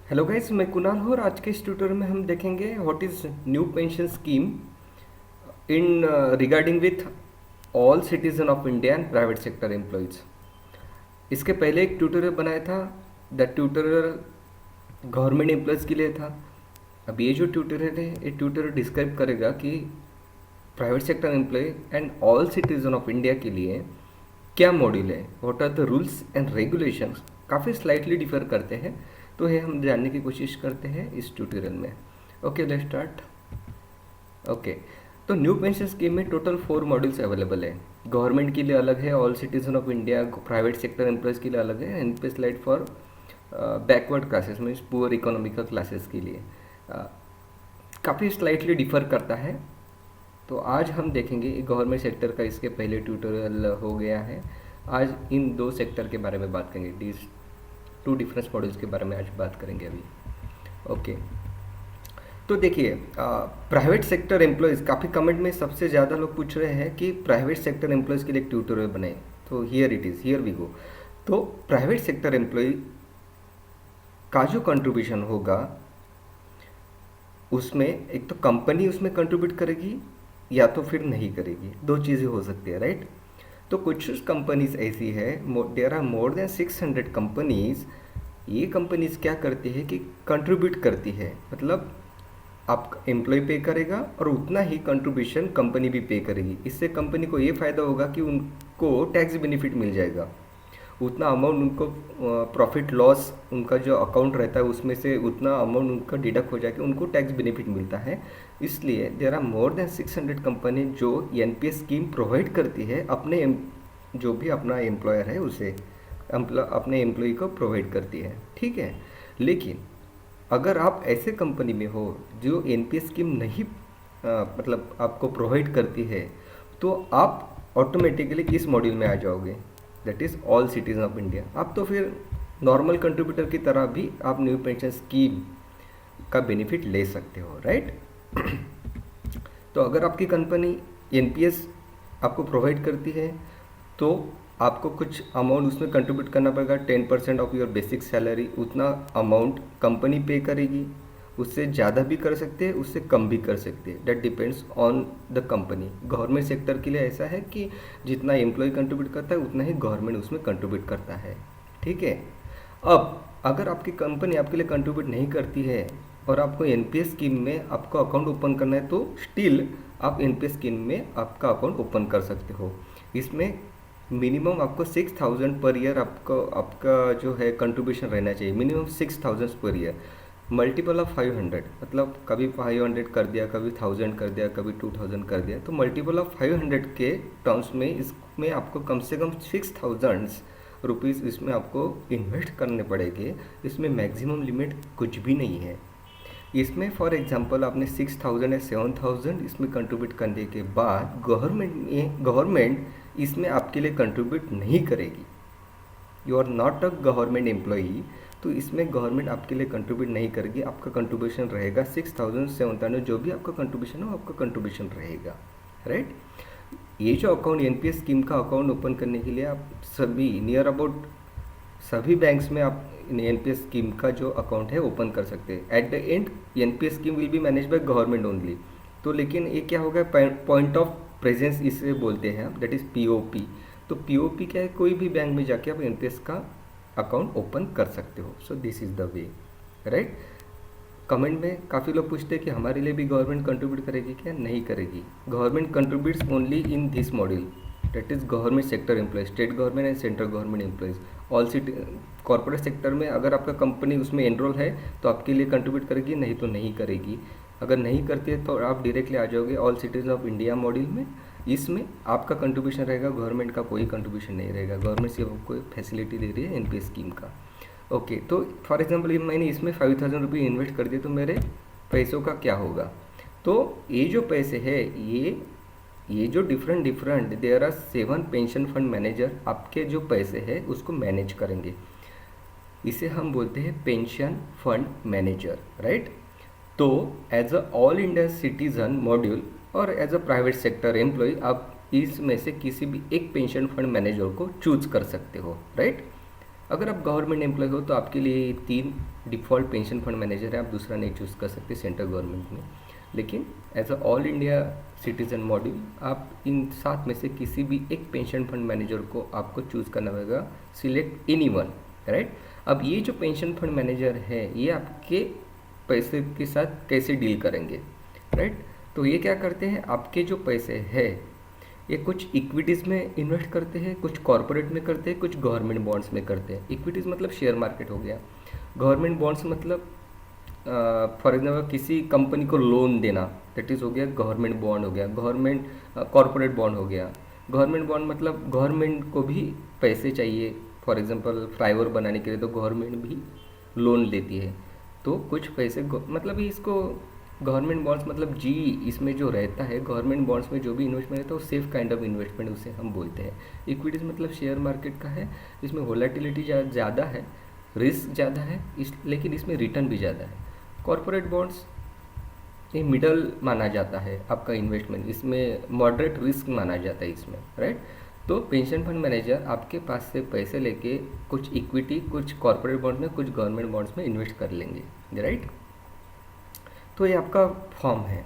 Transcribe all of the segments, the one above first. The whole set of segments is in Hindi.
हेलो गाइस, मैं कुणाल हूँ और आज के इस ट्यूटोरियल में हम देखेंगे what is new pension scheme in regarding with all citizen of India and private sector employees. इसके पहले एक ट्यूटोरियल बनाया था। द ट्यूटोरियल गवर्नमेंट एम्प्लॉयज़ के लिए था। अब ये जो ट्यूटोरियल है, ये ट्यूटोरियल डिस्क्राइब करेगा कि private sector employ and all citizen of India के लिए क्या मॉड्यूल है, what are the rules and regulations. काफ़ी स्लाइटली डिफर करते हैं, तो ये हम जानने की कोशिश करते हैं इस ट्यूटोरियल में। Okay, let's start. ओके, तो न्यू पेंशन स्कीम में टोटल 4 मॉड्यूल्स अवेलेबल है। गवर्नमेंट के लिए अलग है, all citizen of India, private sector employees के लिए अलग है, एंड पे slide for backward classes means poor economical classes के लिए काफ़ी स्लाइटली डिफर करता है। तो आज हम देखेंगे गवर्नमेंट सेक्टर का, इसके पहले ट्यूटोरियल हो गया है। आज इन दो सेक्टर के बारे में बात करेंगे, दिस 2 डिफरेंस मॉडल्स के बारे में आज बात करेंगे अभी। ओके, तो देखिए, प्राइवेट सेक्टर एम्प्लॉयज़, काफ़ी कमेंट में सबसे ज़्यादा लोग पूछ रहे हैं कि प्राइवेट सेक्टर एम्प्लॉयज़ के लिए एक ट्यूटोरियल बनाए। तो here it is, here we go. तो प्राइवेट सेक्टर एम्प्लॉय का जो कंट्रीब्यूशन होगा, उसमें एक तो कंपनी उसमें कंट्रीब्यूट करेगी या तो फिर नहीं करेगी। दो चीज़ें हो सकती है, राइट। तो कुछ कंपनीज ऐसी है, there are more than 600 companies. ये कंपनीज क्या करती है कि कंट्रीब्यूट करती है, मतलब आप एम्प्लॉय पे करेगा और उतना ही कंट्रीब्यूशन कंपनी भी पे करेगी। इससे कंपनी को ये फ़ायदा होगा कि उनको टैक्स बेनिफिट मिल जाएगा। उतना अमाउंट उनको प्रॉफिट लॉस उनका जो अकाउंट रहता है उसमें से उतना अमाउंट उनका डिडक्ट हो जाके उनको टैक्स बेनिफिट मिलता है। इसलिए there are more than 600 company जो एनपीएस स्कीम प्रोवाइड करती है अपने जो भी अपना एम्प्लॉयर है उसे, अपने एम्प्लॉय को प्रोवाइड करती है, ठीक है। लेकिन अगर आप ऐसे कंपनी में हो जो एनपीएस स्कीम नहीं मतलब आपको प्रोवाइड करती है, तो आप ऑटोमेटिकली इस मॉड्यूल में आ जाओगे, that is all citizen of India. आप तो फिर नॉर्मल कंट्रीब्यूटर की तरह भी आप न्यू पेंशन स्कीम का बेनिफिट ले सकते हो, राइट। तो अगर आपकी कंपनी एनपीएस आपको प्रोवाइड करती है तो आपको कुछ अमाउंट उसमें कंट्रीब्यूट करना पड़ेगा। 10% ऑफ योर बेसिक सैलरी, उतना अमाउंट कंपनी पे करेगी। उससे ज़्यादा भी कर सकते हैं, उससे कम भी कर सकते हैं, that depends on the company. Government sector के लिए ऐसा है कि जितना एम्प्लॉय कंट्रीब्यूट करता है उतना ही गवर्नमेंट उसमें कंट्रीब्यूट करता है, ठीक है। अब अगर आपकी कंपनी आपके लिए कंट्रीब्यूट नहीं करती है और आपको एनपीएस स्कीम में आपको अकाउंट ओपन करना है, तो स्टिल आप एनपीएस स्कीम में आपका अकाउंट ओपन कर सकते हो। इसमें मिनिमम आपको 6000 पर ईयर आपका जो है कंट्रीब्यूशन रहना चाहिए, minimum 6000 per year. Multiple of 500, मतलब कभी 500 कर दिया, कभी 1000 कर दिया, कभी 2000 कर दिया, तो मल्टीपल ऑफ 500 के टर्म्स में इसमें आपको कम से कम 6000 रुपीज़ इसमें आपको इन्वेस्ट करने पड़ेंगे। इसमें मैक्सिमम लिमिट कुछ भी नहीं है। इसमें फॉर एग्जांपल आपने 6000 या 7000 इसमें कंट्रीब्यूट करने के बाद गवर्नमेंट इसमें आपके लिए कंट्रीब्यूट नहीं करेगी। You are not a government employee, तो इसमें गवर्नमेंट आपके लिए कंट्रीब्यूट नहीं करेगी। आपका कंट्रीब्यूशन रहेगा 6000 7000, जो भी आपका कंट्रीब्यूशन हो आपका कंट्रीब्यूशन रहेगा, राइट। ये जो अकाउंट एनपीएस स्कीम का अकाउंट ओपन करने के लिए आप सभी नियर अबाउट सभी बैंक्स में आप एनपीएस स्कीम का जो अकाउंट है ओपन कर सकते हैं। At the end NPS scheme will be manage by government only. तो लेकिन ये क्या होगा, पॉइंट ऑफ प्रेजेंस इसे बोलते हैं, दैट इज़ पीओपी। तो पीओपी क्या है, कोई भी बैंक में जाके आप एनपीएस का अकाउंट ओपन कर सकते हो। सो this is the way, right. Comment में काफ़ी लोग पूछते हैं कि हमारे लिए भी गवर्नमेंट कंट्रीब्यूट करेगी क्या, नहीं करेगी। Government contributes only in this module, that is government sector employees, state government and central government employees. All city corporate sector में अगर आपका कंपनी उसमें एनरोल है तो आपके लिए कंट्रीब्यूट करेगी, नहीं तो नहीं करेगी। अगर नहीं करती है तो आप डायरेक्टली आ जाओगे all citizen of India module में। इसमें आपका कंट्रीब्यूशन रहेगा, गवर्नमेंट का कोई कंट्रीब्यूशन नहीं रहेगा। गवर्नमेंट सिर्फ आपको फैसिलिटी दे रही है एनपीएस स्कीम का। ओके, तो फॉर एग्जांपल मैंने इसमें 5000 रुपये इन्वेस्ट कर दिए, तो मेरे पैसों का क्या होगा। तो ये जो पैसे है, ये जो different there are 7 pension fund manager आपके जो पैसे हैं उसको मैनेज करेंगे। इसे हम बोलते हैं पेंशन फंड मैनेजर, राइट। तो as a all India citizen module और as a private sector employ आप इसमें से किसी भी एक पेंशन फंड मैनेजर को चूज कर सकते हो, राइट। अगर आप गवर्नमेंट एम्प्लॉय हो तो आपके लिए 3 डिफ़ॉल्ट पेंशन फंड मैनेजर है, आप दूसरा नहीं चूज़ कर सकते सेंट्रल गवर्नमेंट में। लेकिन as a all India citizen module आप इन 7 में से किसी भी एक पेंशन फंड मैनेजर को आपको चूज़ करना होगा, सिलेक्ट एनी वन, राइट। अब ये जो पेंशन फंड मैनेजर है ये आपके पैसे के साथ कैसे डील करेंगे, राइट। तो ये क्या करते हैं, आपके जो पैसे हैं ये कुछ इक्विटीज़ में इन्वेस्ट करते हैं, कुछ कॉरपोरेट में करते हैं, कुछ गवर्नमेंट बॉन्ड्स में करते हैं। इक्विटीज़ मतलब शेयर मार्केट हो गया, गवर्नमेंट बॉन्ड्स मतलब फॉर एग्जाम्पल किसी कंपनी को लोन देना, दैट इज़ हो गया गवर्नमेंट बॉन्ड हो गया, गवर्नमेंट कॉरपोरेट बॉन्ड हो गया। गवर्नमेंट बॉन्ड मतलब गवर्नमेंट को भी पैसे चाहिए, फॉर एग्जांपल फ्लाईओवर बनाने के लिए तो गवर्नमेंट भी लोन देती है, तो कुछ पैसे मतलब इसको गवर्नमेंट बॉन्ड्स मतलब जी इसमें जो रहता है, गवर्नमेंट बॉन्ड्स में जो भी इन्वेस्टमेंट रहता है वो सेफ काइंड ऑफ इन्वेस्टमेंट उसे हम बोलते हैं। इक्विटीज़ मतलब शेयर मार्केट का है, इसमें वोलेटिलिटी ज़्यादा है, रिस्क ज़्यादा है, लेकिन इसमें रिटर्न भी ज़्यादा है। कॉरपोरेट बॉन्ड्स ये मिडल माना जाता है आपका इन्वेस्टमेंट, इसमें मॉडरेट रिस्क माना जाता है इसमें, राइट। तो पेंशन फंड मैनेजर आपके पास से पैसे लेके कुछ इक्विटी, कुछ कॉरपोरेट बॉन्ड में, कुछ गवर्नमेंट बॉन्ड्स में इन्वेस्ट कर लेंगे, राइट। तो ये आपका फॉर्म है।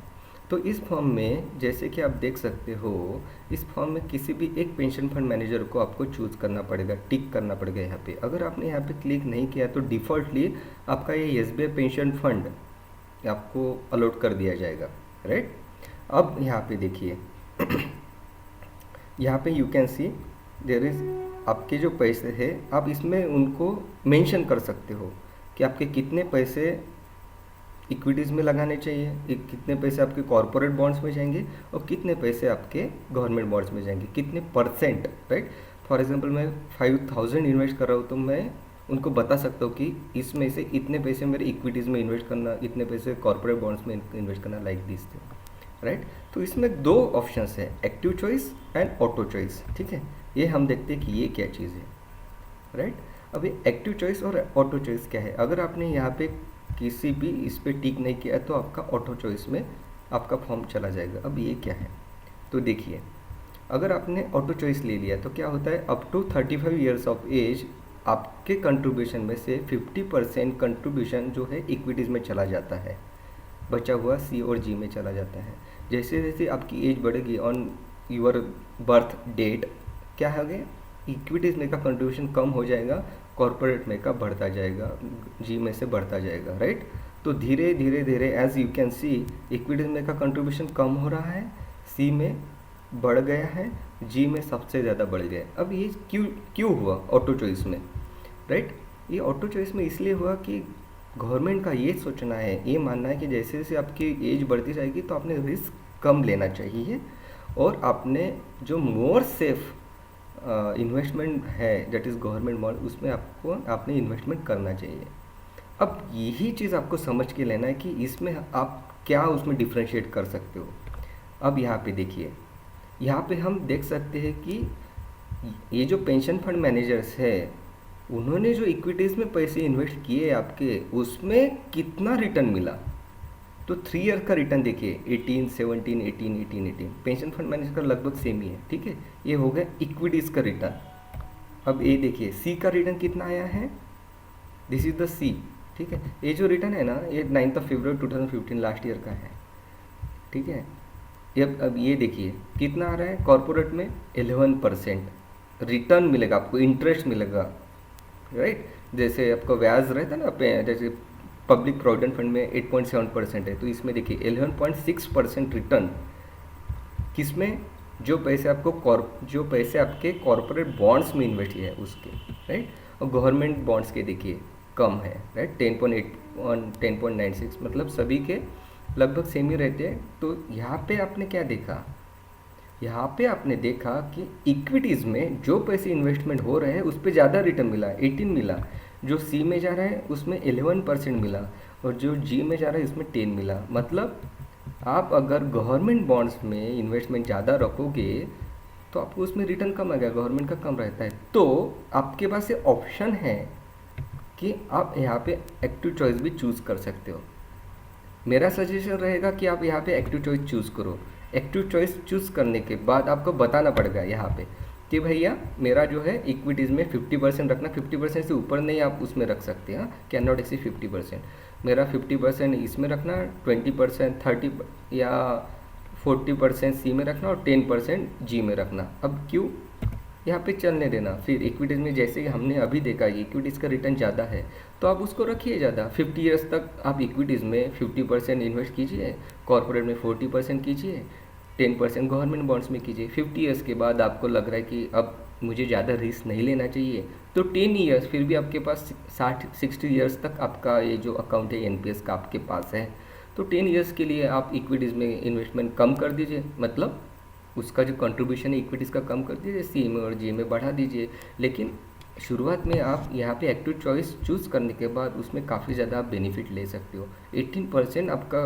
तो इस फॉर्म में जैसे कि आप देख सकते हो, इस फॉर्म में किसी भी एक पेंशन फंड मैनेजर को आपको चूज़ करना पड़ेगा, टिक करना पड़ेगा यहाँ पे। अगर आपने यहाँ पे क्लिक नहीं किया तो डिफ़ॉल्टली आपका ये SBI पेंशन फंड आपको अलॉट कर दिया जाएगा, राइट। अब यहाँ पे देखिए यहाँ पे you can see there is आपके जो पैसे हैं, आप इसमें उनको मेंशन कर सकते हो कि आपके कितने पैसे इक्विटीज़ में लगाने चाहिए, कितने पैसे आपके कॉरपोरेट बॉन्ड्स में जाएंगे और कितने पैसे आपके गवर्नमेंट बॉन्ड्स में जाएंगे, कितने परसेंट, राइट। फॉर एग्जांपल मैं 5000 इन्वेस्ट कर रहा हूँ तो मैं उनको बता सकता हूँ कि इसमें से इतने पैसे मेरे इक्विटीज़ में इन्वेस्ट करना, इतने पैसे कॉरपोरेट बॉन्ड्स में इन्वेस्ट करना, लाइक दिस थिंग, राइट। तो इसमें 2 ऑप्शंस है, active choice and auto choice, ठीक है। ये हम देखते हैं कि ये क्या चीज़ है, राइट। अभी एक्टिव चॉइस और ऑटो चॉइस क्या है, अगर आपने यहाँ पे किसी भी इस पर टिक नहीं किया तो आपका ऑटो चॉइस में आपका फॉर्म चला जाएगा। अब ये क्या है, तो देखिए अगर आपने ऑटो चॉइस ले लिया तो क्या होता है, up to 35 years of age आपके कंट्रीब्यूशन में से 50% कंट्रीब्यूशन जो है इक्विटीज़ में चला जाता है, बचा हुआ C और G में चला जाता है। जैसे जैसे आपकी एज बढ़ेगी ऑन यूर बर्थ डेट क्या हो गया, इक्विटीज़ में का कंट्रीब्यूशन कम हो जाएगा, कॉरपोरेट में का बढ़ता जाएगा, जी में से बढ़ता जाएगा, राइट। तो धीरे धीरे धीरे as you can see equities में का कंट्रीब्यूशन कम हो रहा है, सी में बढ़ गया है, जी में सबसे ज़्यादा बढ़ गया है। अब ये क्यों हुआ ऑटो चॉइस में, राइट। ये ऑटो चॉइस में इसलिए हुआ कि गवर्नमेंट का ये सोचना है, ये मानना है कि जैसे जैसे आपकी एज बढ़ती जाएगी तो आपने रिस्क कम लेना चाहिए और आपने जो मोर सेफ इन्वेस्टमेंट है दैट इज़ गवर्नमेंट बॉन्ड, उसमें आपने इन्वेस्टमेंट करना चाहिए। अब यही चीज़ आपको समझ के लेना है कि इसमें आप क्या उसमें डिफ्रेंशिएट कर सकते हो। अब यहाँ पे देखिए, यहाँ पे हम देख सकते हैं कि ये जो पेंशन फंड मैनेजर्स है उन्होंने जो इक्विटीज़ में पैसे इन्वेस्ट किए आपके, उसमें कितना रिटर्न मिला। तो 3 ईयर का रिटर्न देखिए 18, 17, 18, 18, 18, पेंशन फंड मैनेजर का लगभग सेम ही है, ठीक है। ये हो गया इक्विटीज़ का रिटर्न। अब ये देखिए सी का रिटर्न कितना आया है, दिस इज द सी, ठीक है। ये जो रिटर्न है ना ये 9 फरवरी 2015 लास्ट ईयर का है, ठीक है। अब ये देखिए कितना आ रहा है, कॉरपोरेट में 11% रिटर्न मिलेगा आपको, इंटरेस्ट मिलेगा, राइट। जैसे आपको ब्याज रहता है ना, जैसे पब्लिक प्रोविडेंट फंड में 8.7% है, तो इसमें देखिए 11.6% रिटर्न किसमें, जो पैसे आपके कॉरपोरेट बॉन्ड्स में इन्वेस्ट किए हैं उसके, राइट। और गवर्नमेंट बॉन्ड्स के देखिए कम है, राइट, 10.8 10.96, मतलब सभी के लगभग सेम ही रहते हैं। तो यहाँ पे आपने क्या देखा, यहाँ पे आपने देखा कि इक्विटीज़ में जो पैसे इन्वेस्टमेंट हो रहे हैं उस पर ज़्यादा रिटर्न मिला, 18 मिला, जो सी में जा रहा है उसमें 11% मिला और जो जी में जा रहा है उसमें 10 मिला। मतलब आप अगर गवर्नमेंट बॉन्ड्स में इन्वेस्टमेंट ज़्यादा रखोगे तो आपको उसमें रिटर्न कम आएगा, गवर्नमेंट का कम रहता है। तो आपके पास ये ऑप्शन है कि आप यहाँ पे एक्टिव चॉइस भी चूज़ कर सकते हो। मेरा सजेशन रहेगा कि आप यहाँ पे एक्टिव चॉइस चूज़ करो। एक्टिव चॉइस चूज़ करने के बाद आपको बताना पड़ेगा यहाँ पे कि भैया मेरा जो है इक्विटीज़ में 50% रखना, 50% से ऊपर नहीं आप उसमें रख सकते हैं, कैन नॉट एक्सीड 50%। मेरा 50% इसमें रखना, 20% 30 या 40% सी में रखना और 10% जी में रखना। अब क्यों, यहाँ पे चलने देना। फिर इक्विटीज़ में जैसे कि हमने अभी देखा है इक्विटीज़ का रिटर्न ज़्यादा है तो आप उसको रखिए ज़्यादा। 50 ईयर्स तक आप इक्विटीज़ में 50% इन्वेस्ट कीजिए, कॉर्पोरेट में 40% कीजिए, 10% गवर्नमेंट बॉन्ड्स में कीजिए। 50 ईयर्स के बाद आपको लग रहा है कि अब मुझे ज़्यादा रिस्क नहीं लेना चाहिए तो 10 ईयर्स, फिर भी आपके पास 60 ईयर्स तक आपका ये जो अकाउंट है एनपीएस का आपके पास है, तो 10 ईयर्स के लिए आप इक्विटीज़ में इन्वेस्टमेंट कम कर दीजिए, मतलब उसका जो कंट्रीब्यूशन है इक्विटीज़ का कम कर दीजिए, सी में और जी में बढ़ा दीजिए। लेकिन शुरुआत में आप यहाँ पे एक्टिव चॉइस चूज़ करने के बाद उसमें काफ़ी ज़्यादा आप बेनिफिट ले सकते हो। 18% आपका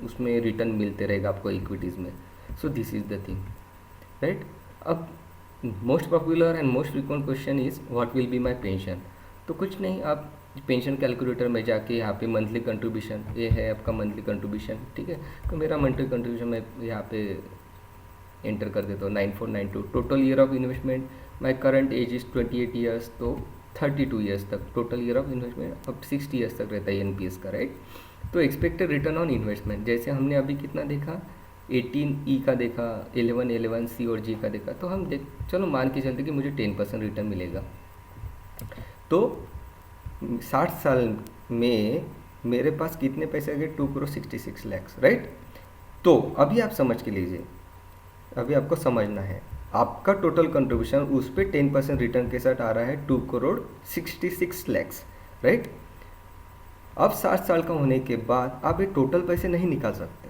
उसमें रिटर्न मिलते रहेगा आपको इक्विटीज़ में। So this is the thing, right. अब most popular and most frequent question is what will be my pension. तो कुछ नहीं, आप पेंशन कैलकुलेटर में जाके यहाँ पे मंथली कंट्रीब्यूशन, ये है आपका मंथली कंट्रीब्यूशन, ठीक है। तो मेरा मंथली कंट्रीब्यूशन मैं यहाँ पे एंटर कर देता हूँ 9492। Total year of investment, my current age is 28 years, तो 32 ईयर्स तक टोटल ईयर ऑफ इन्वेस्टमेंट अब 60 ईयर्स तक रहता है एनपीएस का, राइट। तो एक्सपेक्टेड रिटर्न ऑन इन्वेस्टमेंट जैसे हमने अभी कितना देखा, 18 का देखा, 11 सी और जी का देखा, तो हम चलो मान के चलते कि मुझे 10% रिटर्न मिलेगा। तो 60 साल में मेरे पास कितने पैसे आ गए, 2,66 लाख, राइट। तो अभी आप समझ के लीजिए, अभी आपको समझना है आपका टोटल कंट्रीब्यूशन उस पर 10% रिटर्न के साथ आ रहा है 2,66 लाख, राइट। अब 60 साल का होने के बाद आप ये टोटल पैसे नहीं निकाल सकते,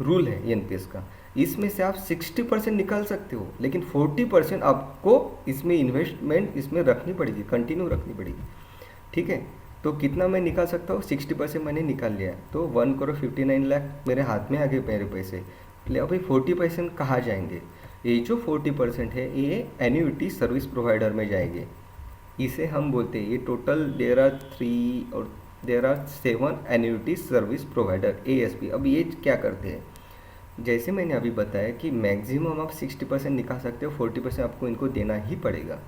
रूल है एनपीएस का। इसमें से आप 60% निकाल सकते हो, लेकिन 40% आपको इसमें इन्वेस्टमेंट इसमें रखनी पड़ेगी, कंटिन्यू रखनी पड़ेगी, ठीक है। तो कितना मैं निकाल सकता हूँ, 60% मैंने निकाल लिया, तो 1,59 लाख मेरे हाथ में आ गए मेरे पैसे। अभी 40% कहाँ जाएंगे, ये जो 40% है ये एन्युटी सर्विस प्रोवाइडर में जाएंगे। इसे हम बोलते हैं, ये टोटल देयर आर 3 और there are 7 annuity service provider ASP. अब ये क्या करते हैं, जैसे मैंने अभी बताया कि मैक्सिमम आप 60% निकाल सकते हो, 40% आपको इनको देना ही पड़ेगा।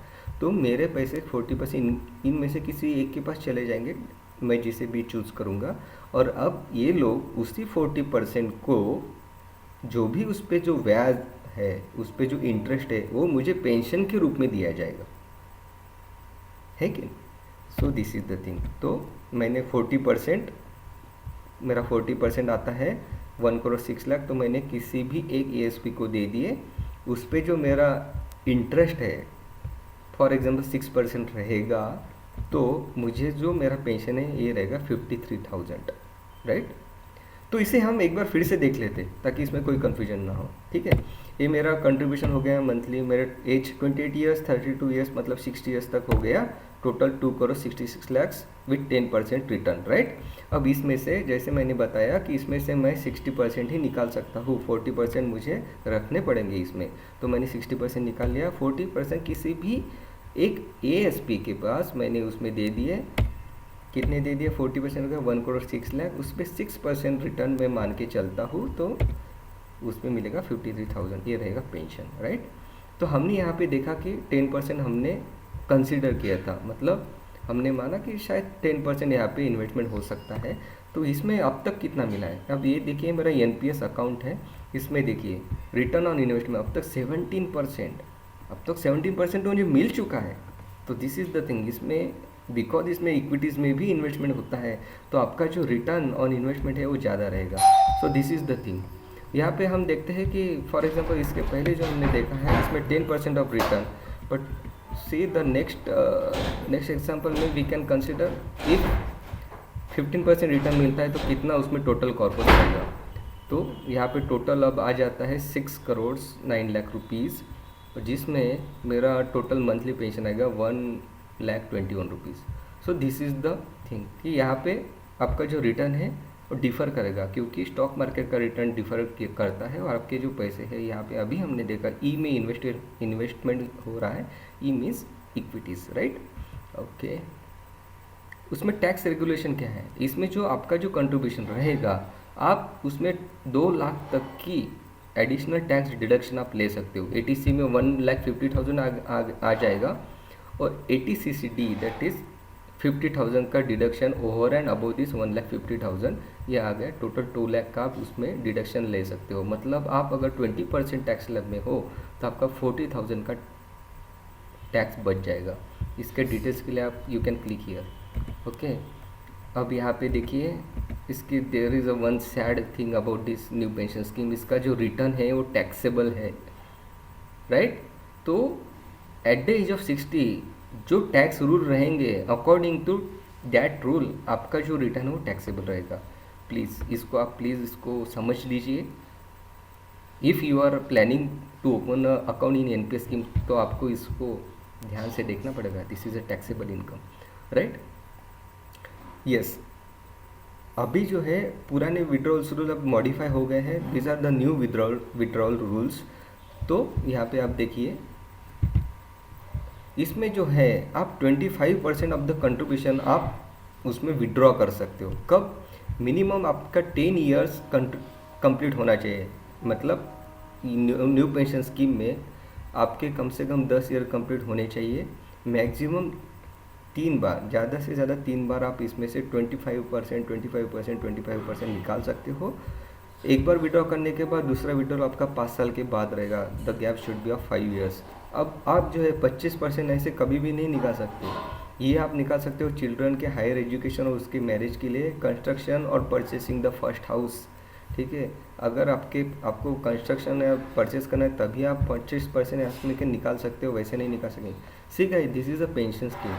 तो मेरे पैसे 40% इनमें से किसी एक के पास चले जाएंगे, मैं जिसे भी चूज़ करूँगा। और अब ये लोग उसी 40% को जो भी उस पर जो ब्याज है, उस पर जो इंटरेस्ट है, वो मुझे पेंशन के रूप में दिया जाएगा, है कि। सो दिस इज़ द थिंग। तो मैंने 40%, मेरा 40% आता है 1,06 लाख, तो मैंने किसी भी एक एएसपी को दे दिए। उस पर जो मेरा इंटरेस्ट है फॉर एग्जांपल 6% रहेगा, तो मुझे जो मेरा पेंशन है ये रहेगा 53,000, राइट। तो इसे हम एक बार फिर से देख लेते ताकि इसमें कोई कन्फ्यूजन ना हो, ठीक है। ये मेरा कंट्रीब्यूशन हो गया मंथली, मेरे एज 28 ईयर्स, 32 ईयर्स मतलब 60 ईयर्स तक हो गया, total 2,66 lakh with 10% return, right. अब इसमें से जैसे मैंने बताया कि इसमें से मैं 60% ही निकाल सकता हूँ, 40% मुझे रखने पड़ेंगे इसमें। तो मैंने 60% निकाल लिया, 40% किसी भी एक एएसपी के पास मैंने उसमें दे दिए। कितने दे दिए, 40% हो गया 1,06 लाख, उस पर 6% रिटर्न मैं मान के चलता हूँ, तो उसमें मिलेगा 53,000, ये रहेगा पेंशन, राइट। तो हमने यहाँ पे देखा कि 10% हमने कंसीडर किया था, मतलब हमने माना कि शायद 10% यहाँ पे इन्वेस्टमेंट हो सकता है। तो इसमें अब तक कितना मिला है, अब ये देखिए मेरा एनपीएस अकाउंट है, इसमें देखिए रिटर्न ऑन इन्वेस्टमेंट अब तक 17%, अब तक 17% मुझे मिल चुका है। तो दिस इज़ द थिंग, इसमें बिकॉज इसमें इक्विटीज़ में भी इन्वेस्टमेंट होता है, तो आपका जो रिटर्न ऑन इन्वेस्टमेंट है वो ज़्यादा रहेगा। सो दिस इज़ द थिंग। यहाँ पे हम देखते हैं कि फॉर एग्जांपल इसके पहले जो हमने देखा है इसमें 10% of return, but see the next example में we can consider if 15% return मिलता है तो कितना उसमें टोटल कॉर्पस आएगा। तो यहाँ पे टोटल अब आ जाता है 6,09 लाख रुपीज़, जिसमें मेरा टोटल मंथली पेंशन आएगा 1,21 rupees. So this is the thing कि यहाँ पे आपका जो रिटर्न है वो डिफ़र करेगा, क्योंकि स्टॉक मार्केट का रिटर्न डिफ़र करता है। और आपके जो पैसे हैं यहाँ पे अभी हमने देखा ई में इन्वेस्टमेंट हो रहा है, E means equities, right. Okay, उसमें टैक्स रेगुलेशन क्या है, इसमें जो आपका जो कंट्रीब्यूशन रहेगा आप उसमें 2 लाख तक की एडिशनल टैक्स डिडक्शन आप ले सकते हो। 80C में 1,50,000 आ जाएगा, और 80CCD दैट इज़ 50,000 का deduction over and above this 1,50,000 ये आ गया। टोटल 2 लाख का आप उसमें डिडक्शन ले सकते हो। मतलब आप अगर 20% टैक्स स्लैब में हो तो आपका 40,000 का टैक्स बच जाएगा। इसके डिटेल्स के लिए आप you can click here. Okay, अब यहाँ पे देखिए इसकी there is a one sad thing about this new pension scheme, इसका जो रिटर्न है वो टैक्सेबल है, राइट। तो एट द एज ऑफ 60 जो टैक्स रूल रहेंगे अकॉर्डिंग टू दैट रूल आपका जो रिटर्न है वो टैक्सेबल रहेगा। प्लीज़ इसको समझ लीजिए। If you are planning to open a account in NPS scheme तो आपको इसको ध्यान से देखना पड़ेगा। This is a taxable income, right. Yes, अभी जो है पुराने विड्रॉल्स रूल अब मॉडिफाई हो गए हैं। These are the new withdrawal rules. तो यहाँ पे आप देखिए इसमें जो है आप 25% ऑफ द कंट्रीब्यूशन आप उसमें विड्रॉ कर सकते हो। कब? मिनिमम आपका 10 ईयर्स कंप्लीट होना चाहिए। मतलब न्यू पेंशन स्कीम में आपके कम से कम 10 ईयर कंप्लीट होने चाहिए। मैक्सिमम 3 बार, ज़्यादा से ज़्यादा 3 बार आप इसमें से 25% निकाल सकते हो। एक बार विड्रॉ करने के बाद दूसरा विड्रॉल आपका 5 साल के बाद रहेगा। The gap should be of 5 years. अब आप जो है 25% ऐसे कभी भी नहीं निकाल सकते। ये आप निकाल सकते हो चिल्ड्रन के हायर एजुकेशन और उसके मैरिज के लिए, कंस्ट्रक्शन और परचेसिंग द फर्स्ट हाउस, ठीक है। अगर आपको कंस्ट्रक्शन या परचेस करना है तभी आप 25% इसमें के निकाल सकते हो, वैसे नहीं निकाल सकेंगे। ठीक है, this is a pension scheme,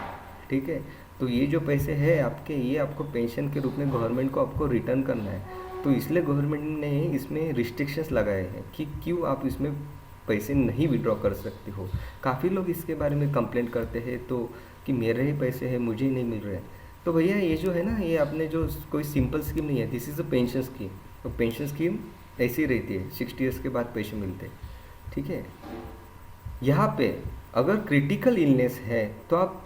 ठीक है। तो ये जो पैसे हैं आपके, ये आपको पेंशन के रूप में गवर्नमेंट को आपको रिटर्न करना है। तो इसलिए गवर्नमेंट ने इसमें रिस्ट्रिक्शंस लगाए हैं कि क्यों आप इसमें पैसे नहीं विड्रॉ कर सकते हो। काफ़ी लोग इसके बारे में कंप्लेंट करते हैं तो कि मेरे ही पैसे हैं, मुझे ही नहीं मिल रहे हैं। तो भैया ये जो है ना, ये आपने जो कोई सिंपल स्कीम नहीं है, this is a pension scheme. तो पेंशन स्कीम ऐसी रहती है, 60 ईयर्स के बाद पैसे मिलते हैं, ठीक है। यहाँ पे अगर क्रिटिकल इलनेस है तो आप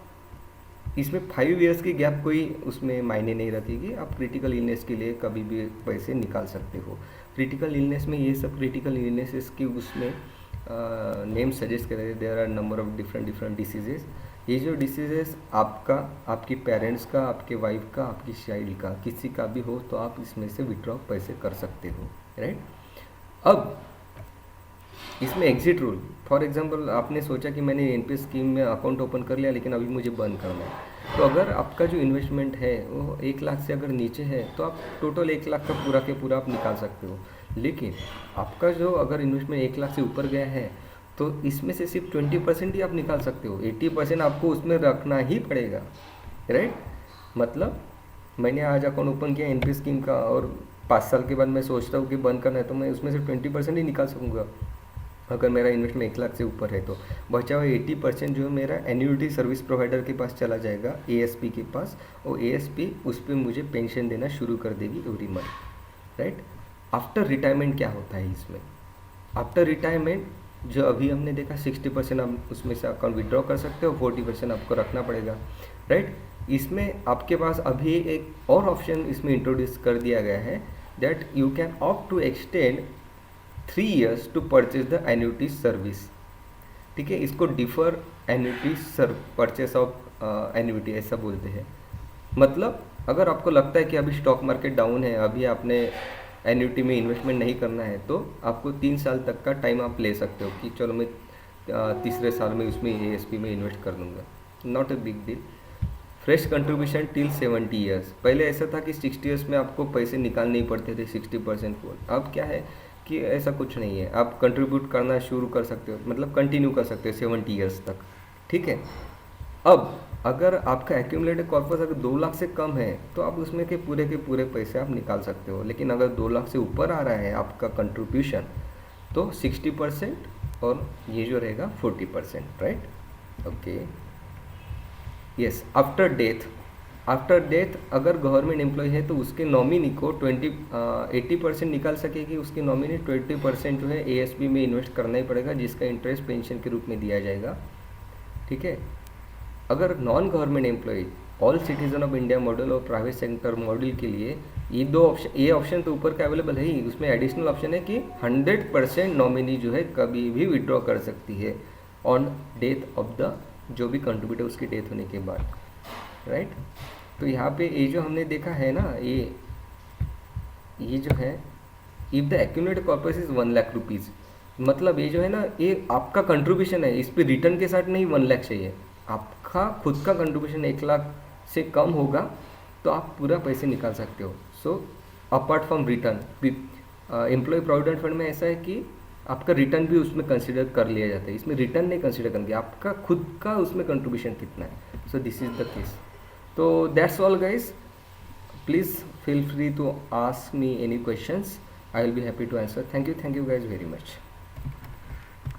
इसमें 5 ईयर्स की गैप कोई उसमें मायने नहीं रखेगी। आप क्रिटिकल इलनेस के लिए कभी भी पैसे निकाल सकते हो। क्रिटिकल इलनेस में ये सब क्रिटिकल इलनेसेस की उसमें नेम सजेस्ट करें, there are number of different diseases. ये जो डिसीजेस आपका, आपकी पेरेंट्स का, आपके वाइफ का, आपकी चाइल्ड का, किसी का भी हो तो आप इसमें से विड्रॉ पैसे कर सकते हो, राइट। अब इसमें एग्जिट रूल, फॉर एग्जांपल आपने सोचा कि मैंने एनपीएस स्कीम में अकाउंट ओपन कर लिया लेकिन अभी मुझे बंद करना है। तो अगर आपका जो इन्वेस्टमेंट है वो 1 लाख से अगर नीचे है तो आप टोटल 1 लाख का पूरा के पूरा आप निकाल सकते हो। लेकिन आपका जो अगर इन्वेस्टमेंट 1 लाख से ऊपर गया है तो इसमें से सिर्फ 20% ही आप निकाल सकते हो। 80% आपको उसमें रखना ही पड़ेगा, राइट। मतलब मैंने आज अकाउंट ओपन किया एनपीएस स्कीम का और 5 साल के बाद मैं सोचता हूँ कि बंद करना है तो मैं उसमें से 20% ही निकाल सकूँगा। अगर मेरा इन्वेस्टमेंट 1 लाख से ऊपर है तो बचा हुआ 80% जो है मेरा एन्युटी सर्विस प्रोवाइडर के पास चला जाएगा, एएसपी के पास, और एएसपी उस पर मुझे पेंशन देना शुरू कर देगी every month, right. After retirement क्या होता है इसमें? आफ्टर रिटायरमेंट जो अभी हमने देखा 60% आप उसमें से अकाउंट विड्रॉ कर सकते हो, 40% आपको रखना पड़ेगा, राइट। इसमें आपके पास अभी एक और ऑप्शन इसमें इंट्रोड्यूस कर दिया गया है, that you can opt to extend 3 years to purchase the annuity service, ठीक है। इसको differ annuity purchase of annuity ऐसा बोलते हैं। मतलब अगर आपको लगता है कि अभी स्टॉक मार्केट डाउन है, अभी आपने एन्युटी में इन्वेस्टमेंट नहीं करना है, तो आपको 3 साल तक का टाइम आप ले सकते हो कि चलो मैं तीसरे साल में उसमें एएसपी में इन्वेस्ट कर दूंगा। Not a big deal. Fresh contribution till 70 years. पहले ऐसा था कि 60 ईयर्स में आपको पैसे निकालने ही पड़ते थे 60% को। अब क्या है कि ऐसा कुछ नहीं है, आप कंट्रीब्यूट करना शुरू कर सकते हो, मतलब कंटिन्यू कर सकते हो 70 ईयर्स तक, ठीक है। अब अगर आपका एक्यूमुलेटेड कॉर्पस अगर 2 लाख से कम है तो आप उसमें के पूरे पैसे आप निकाल सकते हो। लेकिन अगर 2 लाख से ऊपर आ रहा है आपका कंट्रीब्यूशन तो 60% और ये जो रहेगा 40%, right. Okay, yes. After death अगर गवर्नमेंट एम्प्लॉय है तो उसके नॉमिनी को 80% निकाल सकेगी उसकी नॉमिनी। 20% जो है एएसपी में इन्वेस्ट करना ही पड़ेगा, जिसका इंटरेस्ट पेंशन के रूप में दिया जाएगा, ठीक है। अगर non government employ all citizen of India model और प्राइवेट सेक्टर मॉडल के लिए ये ऑप्शन तो ऊपर का अवेलेबल है ही, उसमें एडिशनल ऑप्शन है कि 100% नॉमिनी जो है कभी भी विड्रॉ कर सकती है ऑन डेथ ऑफ द, जो भी कंट्रीब्यूटर उसकी डेथ होने के बाद, राइट। तो यहाँ पे ये जो हमने देखा है ना, ये जो है if the accumulated corpus is 1 lakh rupees, मतलब ये जो है ना ये आपका कंट्रीब्यूशन है, इस पर रिटर्न के साथ नहीं 1 लाख चाहिए, आपका खुद का कंट्रीब्यूशन 1 लाख से कम होगा तो आप पूरा पैसे निकाल सकते हो। So apart from return, employ provident fund में ऐसा है कि आपका रिटर्न भी उसमें कंसिडर कर लिया जाता है, इसमें रिटर्न नहीं कंसिडर करेंगे, आपका खुद का उसमें कंट्रीब्यूशन कितना है। So this is the case. तो that's all guys, please feel free to ask me any questions. I will be happy to answer. Thank you guys very much.